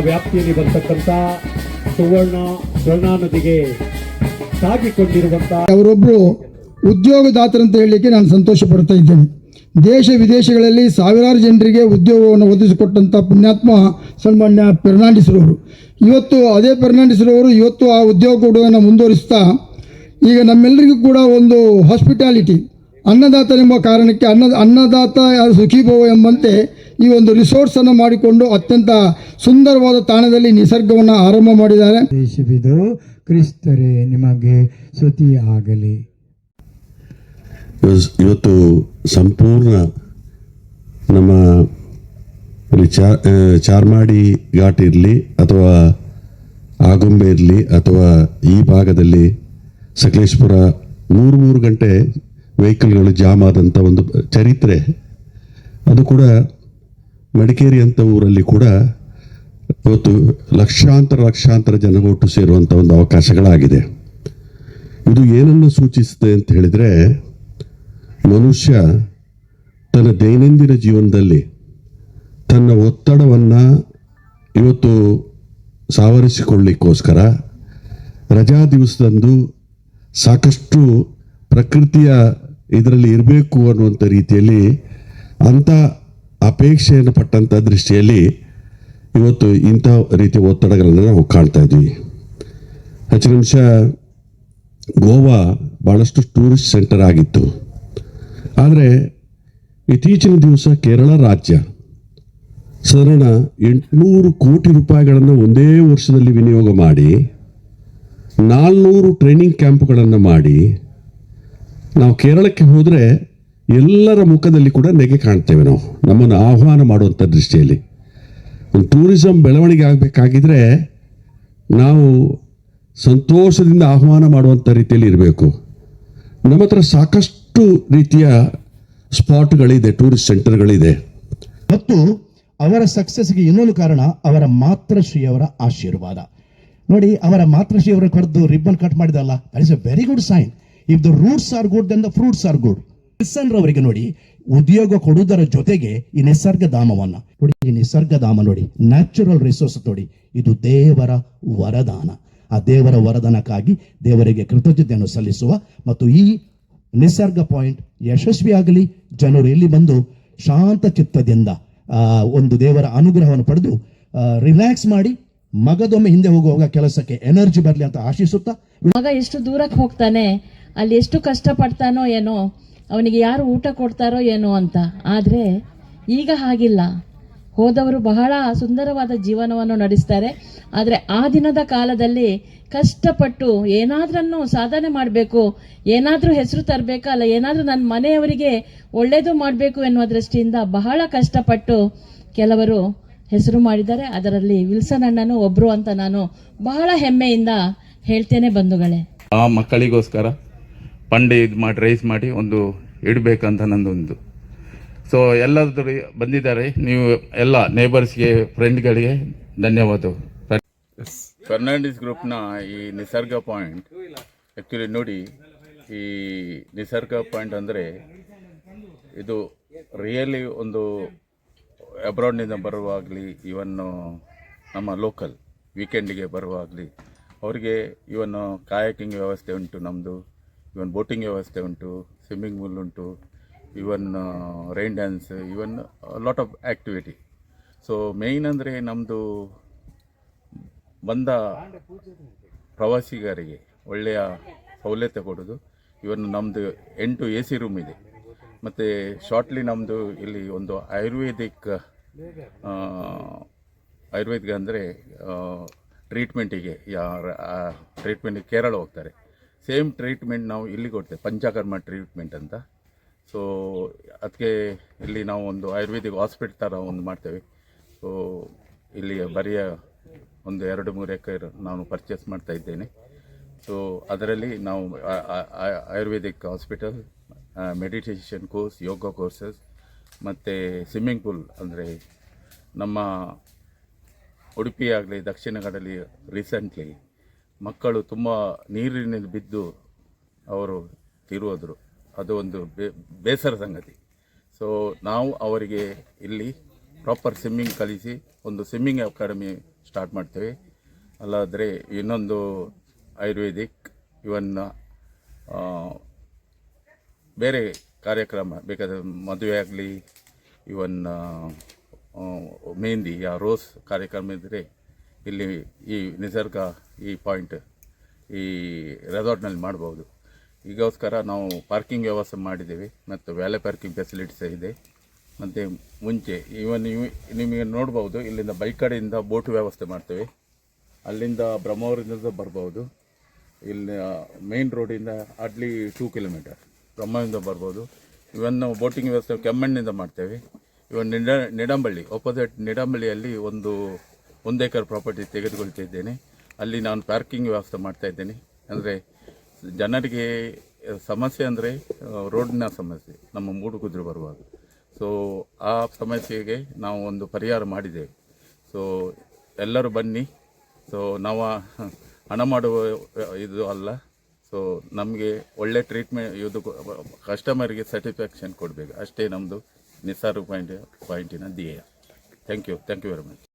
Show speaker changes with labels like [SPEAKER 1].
[SPEAKER 1] ವ್ಯಾಪ್ತಿಯಲ್ಲಿ ಬರ್ತಕ್ಕಂಥ ಸ್ವರ್ಣಾ ನದಿಗೆ ಸಾಗಿಕೊಂಡಿರುವಂಥ
[SPEAKER 2] ಅವರೊಬ್ಬರು ಉದ್ಯೋಗದಾತರಂತ ಹೇಳಲಿಕ್ಕೆ ನಾನು ಸಂತೋಷ ಪಡ್ತಾ ಇದ್ದೇನೆ. ದೇಶ ವಿದೇಶಗಳಲ್ಲಿ ಸಾವಿರಾರು ಜನರಿಗೆ ಉದ್ಯೋಗವನ್ನು ಒದಗಿಸಿಕೊಟ್ಟಂಥ ಪುಣ್ಯಾತ್ಮ ಸನ್ಮಾನ್ಯ ಫೆರ್ನಾಂಡಿಸ್ರವರು. ಇವತ್ತು ಅದೇ ಫೆರ್ನಾಂಡಿಸ್ರವರು ಇವತ್ತು ಆ ಉದ್ಯೋಗ ಕೊಡುವುದನ್ನು ಮುಂದುವರಿಸ್ತಾ ಈಗ ನಮ್ಮೆಲ್ಲರಿಗೂ ಕೂಡ ಒಂದು ಹಾಸ್ಪಿಟಾಲಿಟಿ ಅನ್ನದಾತನೆಂಬ ಕಾರಣಕ್ಕೆ ಅನ್ನದಾತ ಸುಖೀಭವ ಎಂಬಂತೆ ಈ ಒಂದು ರಿಸೋರ್ಟ್ಸನ್ನು ಮಾಡಿಕೊಂಡು ಅತ್ಯಂತ ಸುಂದರವಾದ ತಾಣದಲ್ಲಿ ನಿಸರ್ಗವನ್ನು ಆರಂಭ ಮಾಡಿದ್ದಾರೆ.
[SPEAKER 3] ದೇಶವಿದು ಕ್ರಿಸ್ತರೇ ನಿಮಗೆ ಸ್ತುತಿ ಆಗಲಿ.
[SPEAKER 4] ಇವತ್ತು ಸಂಪೂರ್ಣ ನಮ್ಮ ಚಾರ್ಮಾಡಿ ಘಾಟ್ ಇರಲಿ ಅಥವಾ ಆಗುಂಬೆ ಇರಲಿ ಅಥವಾ ಈ ಭಾಗದಲ್ಲಿ ಸಕಲೇಶ್ಪುರ 3 ಗಂಟೆ ವೆಹಿಕಲ್ಗಳು ಜಾಮ್ ಆದಂಥ ಒಂದು ಚರಿತ್ರೆ. ಅದು ಕೂಡ ಮಡಿಕೇರಿ ಅಂತ ಊರಲ್ಲಿ ಕೂಡ ಇವತ್ತು ಲಕ್ಷಾಂತರ ಜನ ಒಟ್ಟು ಸೇರುವಂಥ ಒಂದು ಅವಕಾಶಗಳಾಗಿದೆ. ಇದು ಏನನ್ನು ಸೂಚಿಸುತ್ತೆ ಅಂತ ಹೇಳಿದರೆ, ಮನುಷ್ಯ ತನ್ನ ದೈನಂದಿನ ಜೀವನದಲ್ಲಿ ತನ್ನ ಒತ್ತಡವನ್ನು ಇವತ್ತು ಸಾವರಿಸಿಕೊಳ್ಳಿಕ್ಕೋಸ್ಕರ ರಜಾ ದಿವಸದಂದು ಸಾಕಷ್ಟು ಪ್ರಕೃತಿಯ ಇದರಲ್ಲಿ ಇರಬೇಕು ಅನ್ನುವಂಥ ರೀತಿಯಲ್ಲಿ ಅಂಥ ಅಪೇಕ್ಷೆಯನ್ನು ಪಟ್ಟಂಥ ದೃಷ್ಟಿಯಲ್ಲಿ ಇವತ್ತು ಇಂಥ ರೀತಿಯ ಒತ್ತಡಗಳನ್ನು ನಾವು ಕಾಣ್ತಾ ಇದ್ದೀವಿ. ಹೆಚ್ಚಿನ ಅಂಶ ಗೋವಾ ಭಾಳಷ್ಟು ಟೂರಿಸ್ಟ್ ಸೆಂಟರ್ ಆಗಿತ್ತು. ಆದರೆ ಇತ್ತೀಚಿನ ದಿವಸ ಕೇರಳ ರಾಜ್ಯ ಸಾಧಾರಣ 800 ಕೋಟಿ ರೂಪಾಯಿಗಳನ್ನು ಒಂದೇ ವರ್ಷದಲ್ಲಿ ವಿನಿಯೋಗ ಮಾಡಿ 400 ಟ್ರೈನಿಂಗ್ ಕ್ಯಾಂಪ್ಗಳನ್ನು ಮಾಡಿ ನಾವು ಕೇರಳಕ್ಕೆ ಹೋದರೆ ಎಲ್ಲರ ಮುಖದಲ್ಲಿ ಕೂಡ ನೆಗೆ ಕಾಣ್ತೇವೆ. ನಾವು ನಮ್ಮನ್ನು ಆಹ್ವಾನ ಮಾಡುವಂಥ ದೃಷ್ಟಿಯಲ್ಲಿ ಒಂದು ಟೂರಿಸಂ ಬೆಳವಣಿಗೆ ಆಗಬೇಕಾಗಿದ್ರೆ ನಾವು ಸಂತೋಷದಿಂದ ಆಹ್ವಾನ ಮಾಡುವಂಥ ರೀತಿಯಲ್ಲಿ ಇರಬೇಕು. ನಮ್ಮ ಹತ್ರ ಸಾಕಷ್ಟು ರೀತಿಯ ಸ್ಪಾಟ್ಗಳಿದೆ, ಟೂರಿಸ್ಟ್ ಸೆಂಟರ್ಗಳಿದೆ.
[SPEAKER 5] ಮತ್ತು ಅವರ ಸಕ್ಸಸ್ಗೆ ಇನ್ನೊಂದು ಕಾರಣ ಅವರ ಮಾತೃಶ್ರೀಯವರ ಆಶೀರ್ವಾದ. ನೋಡಿ, ಅವರ ಮಾತೃಶ್ರೀಯವರ ಕರೆದು ರಿಬ್ಬನ್ ಕಟ್ ಮಾಡಿದಲ್ಲ, that is a very good sign. If the roots are good then the fruits are good. Wilson ರವರಿಗೆ ನೋಡಿ, ಉದ್ಯೋಗ ಕೊಡುವುದರ ಜೊತೆಗೆ ಈ ನಿಸರ್ಗಧಾಮವನ್ನ ನೋಡಿ, ಈ ನಿಸರ್ಗಧಾಮ ನೋಡಿ, ನ್ಯಾಚುರಲ್ ರಿಸೋರ್ಸ್ ನೋಡಿ, ಇದು ದೇವರ ವರದಾನ. ಆ ದೇವರ ವರದಾನಕ್ಕಾಗಿ ದೇವರಿಗೆ ಕೃತಜ್ಞತೆಯನ್ನು ಸಲ್ಲಿಸುವ ಮತ್ತು ಈ ನಿಸರ್ಗ ಪಾಯಿಂಟ್ ಯಶಸ್ವಿಯಾಗಲಿ, ಜನರು ಇಲ್ಲಿ ಬಂದು ಶಾಂತ ಚಿತ್ತದಿಂದ ಒಂದು ದೇವರ ಅನುಗ್ರಹವನ್ನು ಪಡೆದು ರಿಲ್ಯಾಕ್ಸ್ ಮಾಡಿ ಮಗದೊಮ್ಮೆ ಹಿಂದೆ ಹೋಗುವಾಗ ಕೆಲಸಕ್ಕೆ ಎನರ್ಜಿ ಬರಲಿ ಅಂತ ಆಶಿಸುತ್ತಾ,
[SPEAKER 6] ಮಗ ಎಷ್ಟು ದೂರಕ್ಕೆ ಹೋಗ್ತಾನೆ, ಅಲ್ಲಿ ಎಷ್ಟು ಕಷ್ಟ ಪಡ್ತಾನೋ ಏನೋ, ಅವನಿಗೆ ಯಾರು ಊಟ ಕೊಡ್ತಾರೋ ಏನೋ ಅಂತ. ಆದರೆ ಈಗ ಹಾಗಿಲ್ಲ. ಹೋದವರು ಬಹಳ ಸುಂದರವಾದ ಜೀವನವನ್ನು ನಡೆಸ್ತಾರೆ. ಆದರೆ ಆ ದಿನದ ಕಾಲದಲ್ಲಿ ಕಷ್ಟಪಟ್ಟು ಏನಾದ್ರನ್ನು ಸಾಧನೆ ಮಾಡಬೇಕು, ಏನಾದರೂ ಹೆಸರು ತರಬೇಕಲ್ಲ, ಏನಾದರೂ ನನ್ನ ಮನೆಯವರಿಗೆ ಒಳ್ಳೆಯದು ಮಾಡಬೇಕು ಎನ್ನುವ ದೃಷ್ಟಿಯಿಂದ ಬಹಳ ಕಷ್ಟಪಟ್ಟು ಕೆಲವರು ಹೆಸರು ಮಾಡಿದ್ದಾರೆ. ಅದರಲ್ಲಿ ವಿಲ್ಸನ್ ಅಣ್ಣನು ಒಬ್ಬರು ಅಂತ ನಾನು ಬಹಳ ಹೆಮ್ಮೆಯಿಂದ ಹೇಳ್ತೇನೆ ಬಂಧುಗಳೇ.
[SPEAKER 7] ಆ ಮಕ್ಕಳಿಗೋಸ್ಕರ ಫಂಡ್ ಇದು ಮಾಡಿ ರೈಸ್ ಮಾಡಿ ಒಂದು ಇಡಬೇಕಂತ ನಂದೊಂದು. ಸೊ ಎಲ್ಲರೂ ಬಂದಿದ್ದಾರೆ. ನೀವು ಎಲ್ಲ ನೇಬರ್ಸ್ಗೆ, ಫ್ರೆಂಡ್ಗಳಿಗೆ ಧನ್ಯವಾದಗಳು. ಫರ್ನಾಂಡಿಸ್ ಗ್ರೂಪ್ನ ಈ ನಿಸರ್ಗ ಪಾಯಿಂಟ್ ಆ್ಯಕ್ಚುಲಿ ನೋಡಿ, ಈ ನಿಸರ್ಗ ಪಾಯಿಂಟ್ ಅಂದರೆ ಇದು ರಿಯಲಿ ಒಂದು ಅಬ್ರಾಡ್ನಿಂದ ಬರುವಾಗಲಿ, ಇವನ್ನು ನಮ್ಮ ಲೋಕಲ್ ವೀಕೆಂಡಿಗೆ ಬರುವಾಗಲಿ ಅವರಿಗೆ ಇವನ್ನು ಕಾಯಕಿಂಗ್ ವ್ಯವಸ್ಥೆ ಉಂಟು, ನಮ್ಮದು ಇವನ್ ಬೋಟಿಂಗ್ ವ್ಯವಸ್ಥೆ ಉಂಟು, ಸ್ವಿಮ್ಮಿಂಗ್ ಪೂಲ್ ಉಂಟು, even rain dance, even lot of activity. So main ಅಂದರೆ ನಮ್ಮದು ಬಂದ ಪ್ರವಾಸಿಗರಿಗೆ ಒಳ್ಳೆಯ ಸೌಲಭ್ಯ ಕೊಡೋದು. ಇವನ್ ನಮ್ಮದು 8 AC ರೂಮ್ ಇದೆ. ಮತ್ತು ಶಾರ್ಟ್ಲಿ ನಮ್ಮದು ಇಲ್ಲಿ ಒಂದು ಆಯುರ್ವೇದಿಕ್ ಅಂದರೆ ಟ್ರೀಟ್ಮೆಂಟಿಗೆ ಟ್ರೀಟ್ಮೆಂಟಿಗೆ ಕೇರಳ ಹೋಗ್ತಾರೆ. ಸೇಮ್ ಟ್ರೀಟ್ಮೆಂಟ್ ನಾವು ಇಲ್ಲಿ ಕೊಡ್ತೇವೆ, ಪಂಚಕರ್ಮ ಟ್ರೀಟ್ಮೆಂಟ್ ಅಂತ. ಸೊ ಅದಕ್ಕೆ ಇಲ್ಲಿ ನಾವು ಒಂದು ಆಯುರ್ವೇದಿಕ್ ಹಾಸ್ಪಿಟಲ್ ಥರ ಒಂದು ಮಾಡ್ತೇವೆ. ಸೊ ಇಲ್ಲಿ ಬರಿಯ ಒಂದು 2-3 ಎಕರೆ ನಾನು ಪರ್ಚೇಸ್ ಮಾಡ್ತಾ ಇದ್ದೇನೆ. ಸೊ ಅದರಲ್ಲಿ ನಾವು ಆಯುರ್ವೇದಿಕ್ ಹಾಸ್ಪಿಟಲ್, ಮೆಡಿಟೇಷನ್ ಕೋರ್ಸ್, ಯೋಗ ಕೋರ್ಸಸ್ ಮತ್ತು ಸ್ವಿಮ್ಮಿಂಗ್ ಪೂಲ್. ಅಂದರೆ ನಮ್ಮ ಉಡುಪಿ ಆಗಲಿ ದಕ್ಷಿಣ ಕನ್ನಡದಲ್ಲಿ ರೀಸೆಂಟ್ಲಿ ಮಕ್ಕಳು ತುಂಬ ನೀರಿನಲ್ಲಿ ಬಿದ್ದು ಅವರು ತೀರೋದ್ರು. ಅದು ಒಂದು ಬೇಸರ ಸಂಗತಿ. ಸೊ ನಾವು ಅವರಿಗೆ ಇಲ್ಲಿ ಪ್ರಾಪರ್ ಸ್ವಿಮ್ಮಿಂಗ್ ಕಲಿಸಿ ಒಂದು ಸ್ವಿಮ್ಮಿಂಗ್ ಅಕಾಡೆಮಿ ಸ್ಟಾರ್ಟ್ ಮಾಡ್ತೇವೆ. ಅಲ್ಲಾದರೆ ಇನ್ನೊಂದು ಆಯುರ್ವೇದಿಕ್ ಇವನ್ ಬೇರೆ ಕಾರ್ಯಕ್ರಮ ಬೇಕಾದರೆ ಮದುವೆ ಆಗಲಿ ಇವನ್ ಮೆಹಂದಿ ರೋಸ್ ಕಾರ್ಯಕ್ರಮ ಇದ್ದರೆ ಇಲ್ಲಿ ಈ ನಿಸರ್ಗ ಈ ಪಾಯಿಂಟ್ ಈ ರೆಸಾರ್ಟ್ನಲ್ಲಿ ಮಾಡ್ಬೋದು. ಈಗೋಸ್ಕರ ನಾವು ಪಾರ್ಕಿಂಗ್ ವ್ಯವಸ್ಥೆ ಮಾಡಿದ್ದೇವೆ ಮತ್ತು ವ್ಯಾಲೆ ಪಾರ್ಕಿಂಗ್ ಫೆಸಿಲಿಟೀಸ್ ಇದೆ. ಮತ್ತು ಮುಂಚೆ ನಿಮಗೆ ನೋಡ್ಬೋದು, ಇಲ್ಲಿಂದ ಬೈಕ್ ಕಡೆಯಿಂದ ಬೋಟ್ ವ್ಯವಸ್ಥೆ ಮಾಡ್ತೇವೆ. ಅಲ್ಲಿಂದ ಬ್ರಹ್ಮಾವರದಿಂದ ಬರ್ಬೋದು. ಇಲ್ಲಿ ಮೇನ್ ರೋಡಿಂದ ಅಡ್ಲಿ 2 ಕಿಲೋಮೀಟರ್ ಬ್ರಹ್ಮದಿಂದ ಬರ್ಬೋದು. ಇವನ್ ಬೋಟಿಂಗ್ ವ್ಯವಸ್ಥೆ ಕೆಮ್ಮಣ್ಣಿಂದ ಮಾಡ್ತೇವೆ. ಇವನ್ ನಿಡಂಬಳ್ಳಿ ಆಪೋಸಿಟ್ ನಿಡಂಬಳ್ಳಿಯಲ್ಲಿ ಒಂದು ಎಕರೆ ಪ್ರಾಪರ್ಟಿ ತೆಗೆದುಕೊಳ್ತಿದ್ದೇನೆ. ಅಲ್ಲಿ ನಾನು ಪಾರ್ಕಿಂಗ್ ವ್ಯವಸ್ಥೆ ಮಾಡ್ತಾ ಇದ್ದೇನೆ. ಅಂದರೆ ಜನರಿಗೆ ಸಮಸ್ಯೆ ಅಂದರೆ ರೋಡಿನ ಸಮಸ್ಯೆ, ನಮ್ಮ ಮೂಡುಕುದ್ರೆ ಬರುವಾಗ. ಸೊ ಆ ಸಮಸ್ಯೆಗೆ ನಾವು ಒಂದು ಪರಿಹಾರ ಮಾಡಿದ್ದೇವೆ. ಸೊ ಎಲ್ಲರೂ ಬನ್ನಿ. ಸೊ ನಾವು ಹಣ ಮಾಡುವ ಇದು ಅಲ್ಲ. ಸೊ ನಮಗೆ ಒಳ್ಳೆ ಟ್ರೀಟ್ಮೆಂಟ್ ಇದು ಕಸ್ಟಮರಿಗೆ ಸ್ಯಾಟಿಸ್ಫ್ಯಾಕ್ಷನ್ ಕೊಡಬೇಕು, ಅಷ್ಟೇ ನಮ್ಮದು ನಿಸ್ಸಾರ ಪಾಯಿಂಟಿನ ಧ್ಯೇಯ. Thank you very much.